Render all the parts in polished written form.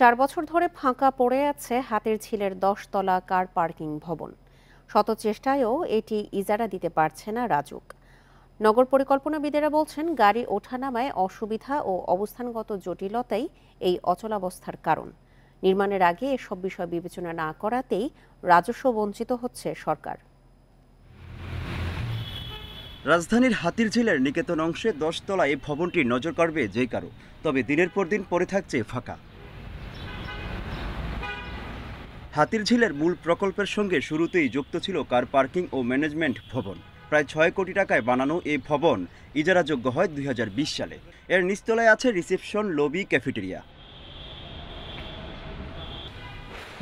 4 বছর ধরে ফাঁকা পড়ে আছে হাতিরঝিলের 10 তলা কার পার্কিং ভবন। শত চেষ্টায়ও এটি ইজারা দিতে পারছে না রাজুক। নগর পরিকল্পনাবিদেরা বলছেন, গাড়ি ওঠানামায় অসুবিধা ও অবস্থানগত জটিলতাই এই অচলাবস্থার কারণ। নির্মাণের আগে এসব বিষয় বিবেচনা না করাতেই রাজস্ব বঞ্চিত হচ্ছে সরকার। রাজধানীর হাতিরঝিলের নিকেতন অংশে 10 তলা এই ভবনটি নজর কাড়বে যে কারো, তবে দিনের পর দিন পড়ে থাকছে ফাঁকা। হাতিরঝিলের মূল প্রকল্পের সঙ্গে শুরুতেই যুক্ত ছিল কার পার্কিং ও ম্যানেজমেন্ট ভবন। প্রায় 6 কোটি টাকায় বানানো এই ভবন ইজারাযোগ্য হয় 2020 সালে। এর নিচতলায় আছে রিসেপশন, লবি, ক্যাফেটেরিয়া।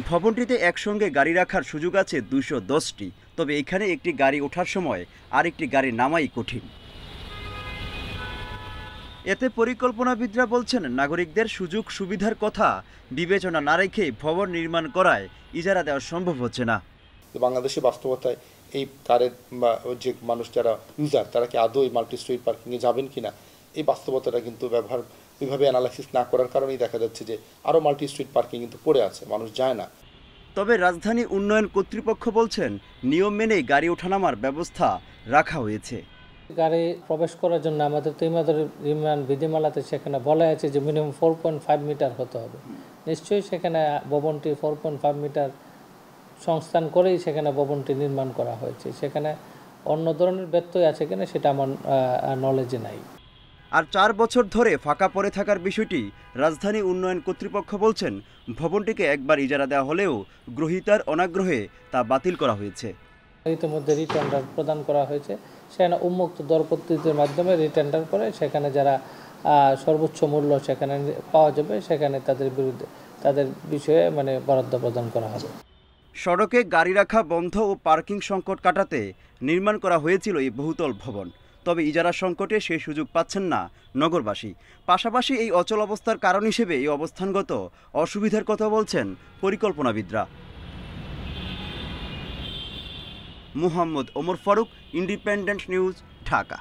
ভবনটিতে একসঙ্গে গাড়ি রাখার সুযোগ আছে 210টি, তবে এখানে একটি গাড়ি ওঠার সময় আরেকটি গাড়ি নামাই কঠিন। এতে পরিকল্পনাবিদরা বলছেন, নাগরিকদের সুযোগ সুবিধার কথা বিবেচনা না রেখে ভবন নির্মাণ করায় ইজারা দেওয়া সম্ভব হচ্ছে না। বাংলাদেশে বাস্তবতায় এই কারের বা যে মানুষ যারা ইউজার, তারা কি আদৌ মাল্টি স্ট্রিট পার্কিংয়ে যাবেন কিনা, এই বাস্তবতাটা কিন্তু ওইভাবে অ্যানালাইসিস না করার কারণেই দেখা যাচ্ছে যে আরও মাল্টি স্ট্রিট পার্কিং কিন্তু পড়ে আছে, মানুষ যায় না। তবে রাজধানী উন্নয়ন কর্তৃপক্ষ বলছেন, নিয়ম মেনেই গাড়ি ওঠানামার ব্যবস্থা রাখা হয়েছে। গাড়ি প্রবেশ করার জন্য আমাদের তো নির্মাণ বিধিমালাতে সেখানে বলা আছে যে মিনিমাম 4.5 মিটার হতে হবে। নিশ্চয়ই সেখানে ভবনটি 4.5 মিটার সংস্থান করেই সেখানে ভবনটি নির্মাণ করা হয়েছে। সেখানে অন্য ধরনের ব্যত্যয় আছে কিনা সেটা আমার নলেজে নাই। আর 4 বছর ধরে ফাঁকা পড়ে থাকার বিষয়টি রাজধানী উন্নয়ন কর্তৃপক্ষ বলছেন, ভবনটিকে একবার ইজারা দেওয়া হলেও গ্রহীতার অনাগ্রহে তা বাতিল করা হয়েছে। ইতিমধ্যে রিটেন্ডার প্রদান করা হয়েছে, সেখানে উন্মুক্ত দর পদ্ধতির মাধ্যমে রিটেন্ডার করে সেখানে যারা সর্বোচ্চ মূল্য সেখানে পাওয়া যাবে, সেখানে তাদের বিষয়ে বরাদ্দ প্রদান করা হবে। সড়কে গাড়ি রাখা বন্ধ ও পার্কিং সংকট কাটাতে নির্মাণ করা হয়েছিল এই বহুতল ভবন। তবে ইজারা সংকটে সেই সুযোগ পাচ্ছেন না নগরবাসী। পাশাপাশি এই অচল অবস্থার কারণ হিসেবে এই অবস্থানগত অসুবিধার কথা বলছেন পরিকল্পনাবিদরা। Muhammad Omar Faruk, Independent News, Dhaka.